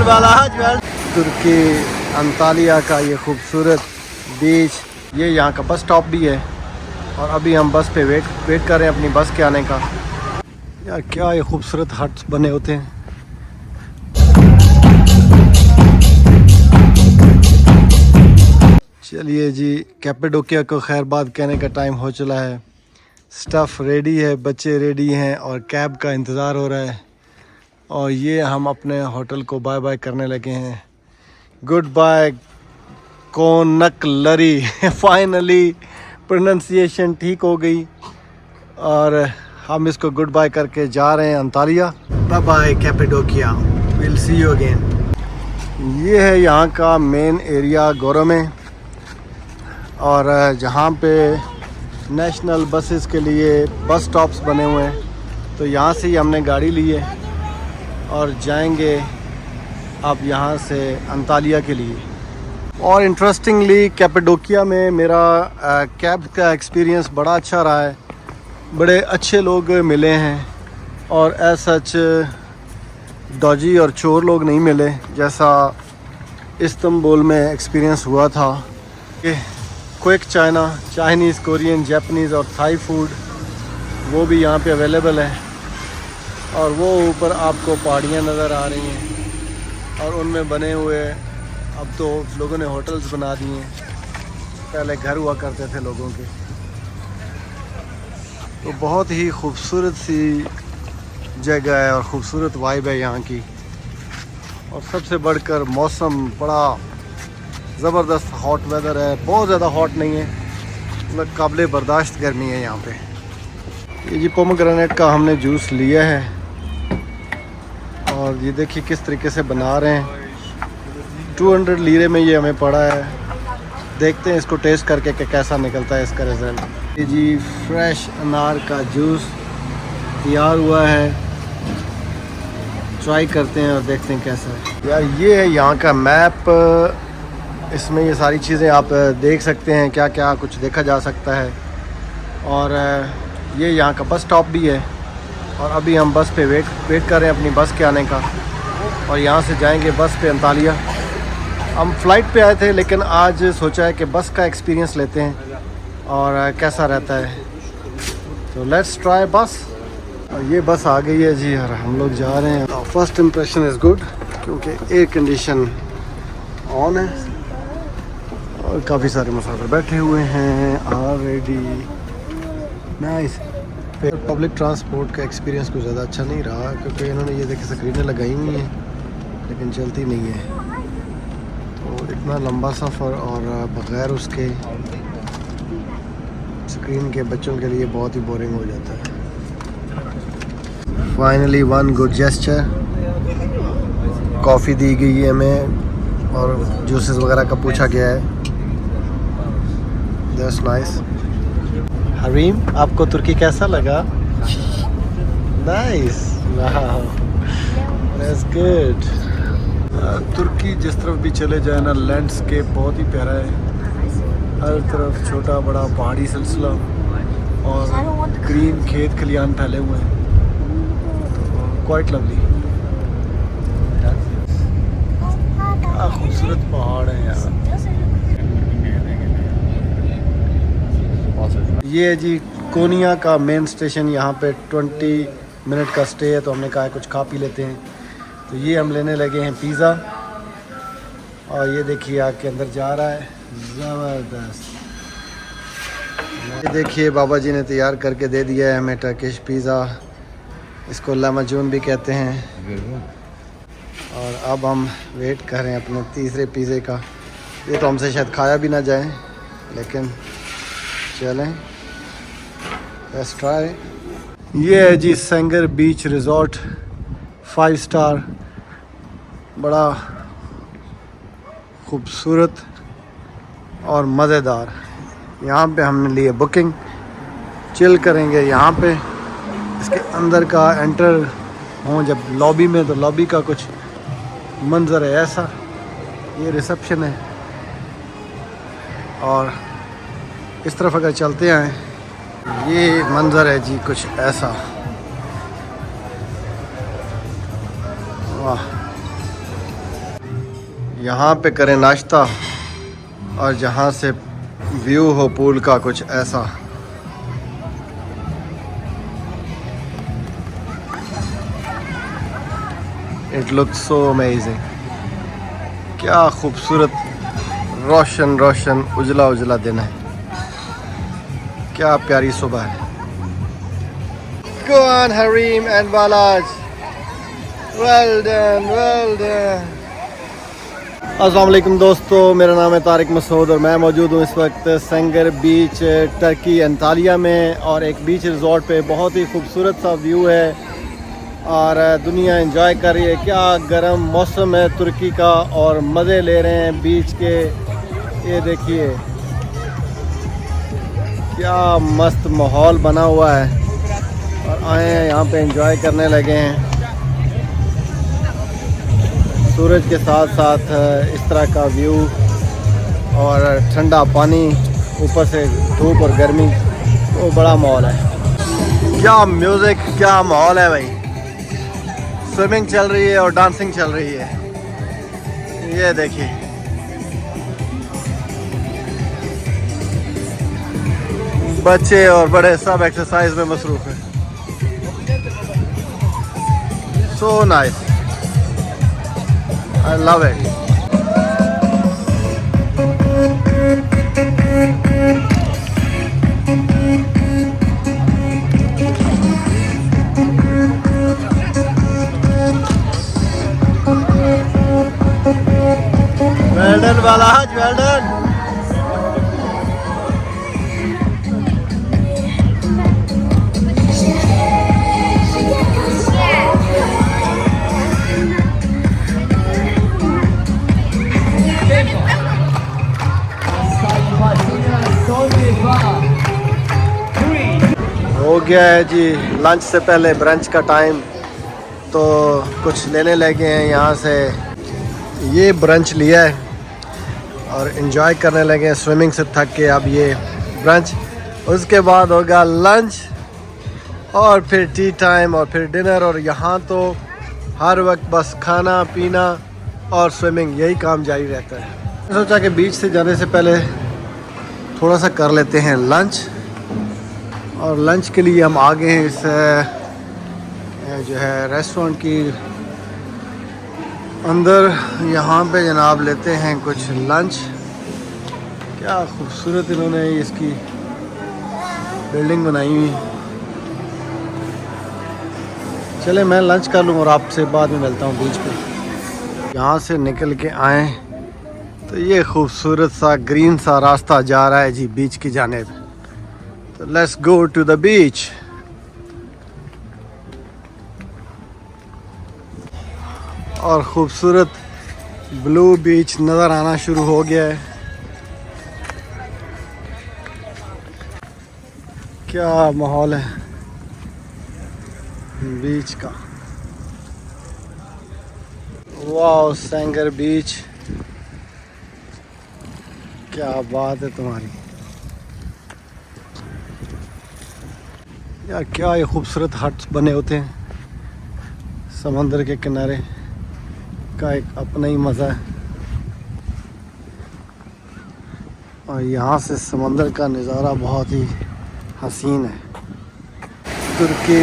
तुर्की Antalya का ये खूबसूरत बीच, ये यहाँ का बस स्टॉप भी है और अभी हम बस पे वेट कर रहे हैं अपनी बस के आने का। यार क्या ये खूबसूरत हट्स बने होते हैं। चलिए जी, कैपेडोकिया को खैरबाद कहने का टाइम हो चला है। स्टफ़ रेडी है, बच्चे रेडी हैं और कैब का इंतज़ार हो रहा है। और ये हम अपने होटल को बाय बाय करने लगे हैं। गुड बाय कोनकलरी। फाइनली प्रोनंसिएशन ठीक हो गई और हम इसको गुड बाय करके जा रहे हैं Antalya. Bye bye Cappadocia, will see you again. ये है यहाँ का मेन एरिया गोरोमे, और जहाँ पे नेशनल बसेस के लिए बस स्टॉप्स बने हुए हैं। तो यहाँ से ही हमने गाड़ी ली है और जाएंगे अब यहाँ से अंतालिया के लिए। और इंटरेस्टिंगली कैपेडोकिया में मेरा कैब का एक्सपीरियंस बड़ा अच्छा रहा है। बड़े अच्छे लोग मिले हैं और एज सच डॉजी और चोर लोग नहीं मिले जैसा इस्तांबुल में एक्सपीरियंस हुआ था। क्विक चाइनीज़, कोरियन, जापानीज़ और थाई फूड वो भी यहाँ पे अवेलेबल है। और वो ऊपर आपको पहाड़ियाँ नज़र आ रही हैं और उनमें बने हुए अब तो लोगों ने होटल्स बना दिए हैं, पहले घर हुआ करते थे लोगों के। तो बहुत ही खूबसूरत सी जगह है और ख़ूबसूरत वाइब है यहाँ की। और सबसे बढ़कर मौसम बड़ा ज़बरदस्त हॉट वेदर है, बहुत ज़्यादा हॉट नहीं है, मतलब काबिल बर्दाश्त गर्मी है यहाँ पे। ये जी पोमोग्रेनेट का हमने जूस लिया है और ये देखिए किस तरीके से बना रहे हैं। 200 लीरे में ये हमें पड़ा है। देखते हैं इसको टेस्ट करके कि कैसा निकलता है इसका रिज़ल्ट। ये जी फ्रेश अनार का जूस तैयार हुआ है, ट्राई करते हैं और देखते हैं कैसा है। यार ये है यहाँ का मैप, इसमें ये सारी चीज़ें आप देख सकते हैं, क्या क्या कुछ देखा जा सकता है। और ये यहाँ का बस स्टॉप भी है और अभी हम बस पे वेट कर रहे हैं अपनी बस के आने का। और यहाँ से जाएंगे बस पे अंतालिया। हम फ़्लाइट पे आए थे लेकिन आज सोचा है कि बस का एक्सपीरियंस लेते हैं और कैसा रहता है। तो लेट्स ट्राई बस। और ये बस आ गई है जी और हम लोग जा रहे हैं। फर्स्ट इम्प्रेशन इज़ गुड क्योंकि एयर कंडीशन ऑन है और काफ़ी सारे मुसाफिर बैठे हुए हैं ऑलरेडी। नाइस। पब्लिक ट्रांसपोर्ट का एक्सपीरियंस कुछ ज़्यादा अच्छा नहीं रहा क्योंकि इन्होंने ये देखिए स्क्रीनें लगाई हुई हैं लेकिन चलती नहीं है। तो इतना लंबा सफ़र और बग़ैर उसके स्क्रीन के बच्चों के लिए बहुत ही बोरिंग हो जाता है। Finally one good gesture, coffee दी गई है हमें और जूसेस वगैरह का पूछा गया है। That's nice. हरीम, आपको तुर्की कैसा लगा? नाइस, वाह, दैट्स गुड। तुर्की जिस तरफ भी चले जाए ना, लैंडस्केप बहुत ही प्यारा है। हर तरफ छोटा बड़ा पहाड़ी सिलसिला और ग्रीन खेत खलियान फैले हुए हैं। Quite lovely. क्या खूबसूरत पहाड़ है यार। ये है जी कोनिया का मेन स्टेशन। यहाँ पे 20 मिनट का स्टे है तो हमने कहा कुछ खा पी लेते हैं। तो ये हम लेने लगे हैं पिज़्ज़ा और ये देखिए आके अंदर जा रहा है, ज़बरदस्त। ये देखिए बाबा जी ने तैयार करके दे दिया है हमें टर्किश पिज़्ज़ा, इसको लामाजून भी कहते हैं। और अब हम वेट कर रहे हैं अपने तीसरे पिज़्ज़े का। ये तो हमसे शायद खाया भी ना जाए लेकिन चलें, लेट्स ट्राई। ये है जी सेंगर बीच रिज़ॉर्ट, 5 स्टार, बड़ा खूबसूरत और मज़ेदार। यहाँ पे हमने लिए बुकिंग, चिल करेंगे यहाँ पे। इसके अंदर का एंटर हों जब लॉबी में, तो लॉबी का कुछ मंजर है ऐसा। ये रिसेप्शन है और इस तरफ अगर चलते हैं ये मंजर है जी कुछ ऐसा। वाह, यहाँ पे करें नाश्ता और जहाँ से व्यू हो पूल का कुछ ऐसा। It looks so amazing. क्या खूबसूरत रोशन रोशन उजला उजला दिन है। क्या प्यारी सुबह है। Go on Harim and Balaj. Well done, well done. अस्सलाम वालेकुम दोस्तों, मेरा नाम है तारिक मसूद और मैं मौजूद हूँ इस वक्त सेंगर बीच टर्की अंतालिया में। और एक बीच रिजॉर्ट पे बहुत ही खूबसूरत सा व्यू है और दुनिया एंजॉय कर रही है। क्या गर्म मौसम है तुर्की का और मज़े ले रहे हैं बीच के। ये देखिए क्या मस्त माहौल बना हुआ है और आए हैं यहाँ पे एंजॉय करने लगे हैं। सूरज के साथ साथ इस तरह का व्यू और ठंडा पानी, ऊपर से धूप और गर्मी, तो बड़ा माहौल है। क्या म्यूज़िक, क्या माहौल है भाई। स्विमिंग चल रही है और डांसिंग चल रही है। ये देखिए बच्चे और बड़े सब एक्सरसाइज में मसरूफ़ हैं। So nice, I love it. Well done, Balaj, well done. हो गया है जी लंच से पहले ब्रंच का टाइम, तो कुछ लेने लगे हैं यहाँ से। ये ब्रंच लिया है और एंजॉय करने लगे हैं स्विमिंग से थक के। अब ये ब्रंच, उसके बाद होगा लंच और फिर टी टाइम और फिर डिनर। और यहाँ तो हर वक्त बस खाना पीना और स्विमिंग, यही काम जारी रहता है। सोचा कि बीच से जाने से पहले थोड़ा सा कर लेते हैं लंच। और लंच के लिए हम आ गए हैं इस जो है रेस्टोरेंट की अंदर। यहाँ पे जनाब लेते हैं कुछ लंच। क्या खूबसूरत इन्होंने इसकी बिल्डिंग बनाई हुई। चले मैं लंच कर लूँ और आपसे बाद में मिलता हूँ बीच पे। यहाँ से निकल के आए तो ये खूबसूरत सा ग्रीन सा रास्ता जा रहा है जी बीच की जानिब। तो let's go to the beach. और खूबसूरत ब्लू बीच नज़र आना शुरू हो गया है। क्या माहौल है बीच का। वाह सेंगर बीच, क्या बात है तुम्हारी यार। क्या ये खूबसूरत हट्स बने होते हैं समंदर के किनारे का, एक अपना ही मज़ा है। और यहाँ से समंदर का नज़ारा बहुत ही हसीन है। तुर्की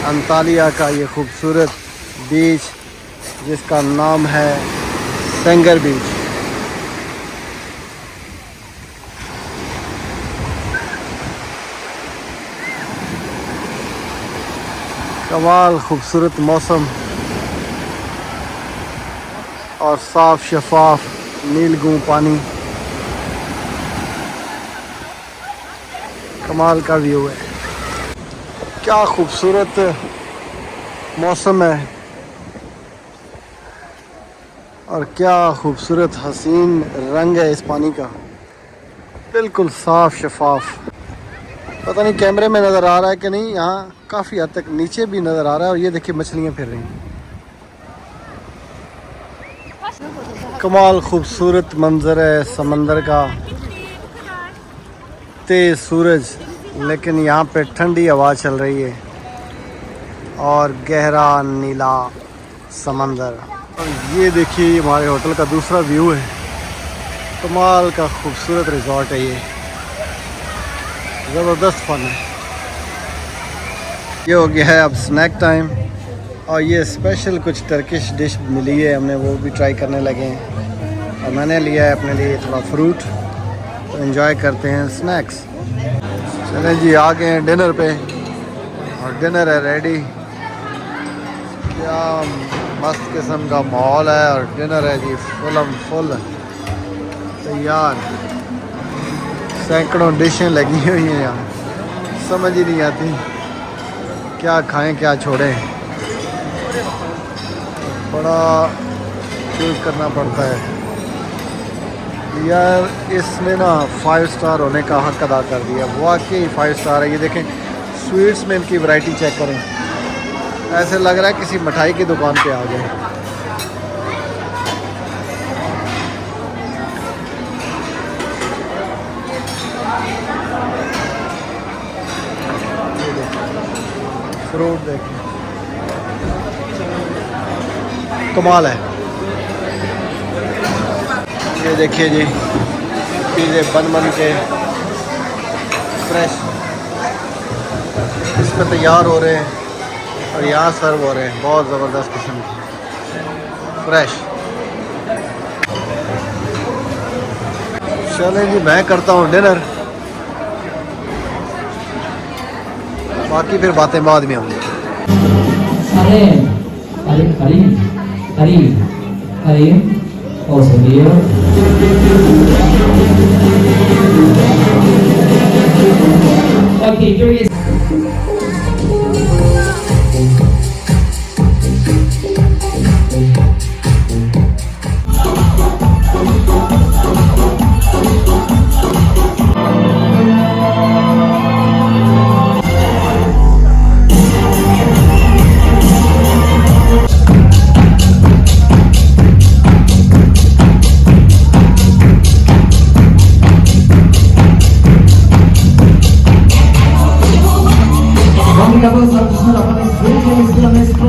अंतालिया का ये खूबसूरत बीच जिसका नाम है सेंगर बीच। कमाल खूबसूरत मौसम और साफ शफाफ नीलगू पानी, कमाल का व्यू है। क्या खूबसूरत मौसम है और क्या खूबसूरत हसीन रंग है इस पानी का, बिल्कुल साफ शफाफ। पता नहीं कैमरे में नज़र आ रहा है कि नहीं, यहाँ काफ़ी हद तक नीचे भी नज़र आ रहा है। और ये देखिए मछलियाँ फिर रही हैं। कमाल खूबसूरत मंजर है समंदर का। तेज़ सूरज, लेकिन यहाँ पे ठंडी हवा चल रही है और गहरा नीला समंदर। और ये देखिए हमारे होटल का दूसरा व्यू है। कमाल का खूबसूरत रिजॉर्ट है ये, ज़बरदस्त फन है। ये हो गया है अब स्नैक टाइम, और ये स्पेशल कुछ टर्किश डिश मिली है, हमने वो भी ट्राई करने लगे हैं। और मैंने लिया है अपने लिए थोड़ा फ्रूट, तो एंजॉय करते हैं स्नैक्स। चलें जी, आ गए हैं डिनर पे और डिनर है रेडी। क्या मस्त किस्म का माहौल है और डिनर है जी फुल तैयार। सैकड़ों डिशें लगी हुई हैं यहाँ, समझ ही नहीं आती क्या खाएं क्या छोड़ें, बड़ा चूज करना पड़ता है यार। इसने ना 5 स्टार होने का हक अदा कर दिया, वाकई 5 स्टार है। ये देखें स्वीट्स में इनकी वैरायटी चेक करें, ऐसे लग रहा है किसी मिठाई की दुकान पे आ गए। फ्रूट देखें, कमाल है। ये देखिए जी, चीज़ें बन के फ्रेश इस पर तैयार हो रहे हैं और यहाँ सर्व हो रहे हैं, बहुत ज़बरदस्त किस्म की फ्रेश। चलें जी, मैं करता हूँ डिनर, बाकी फिर बातें बाद में होंगी। Okay, here is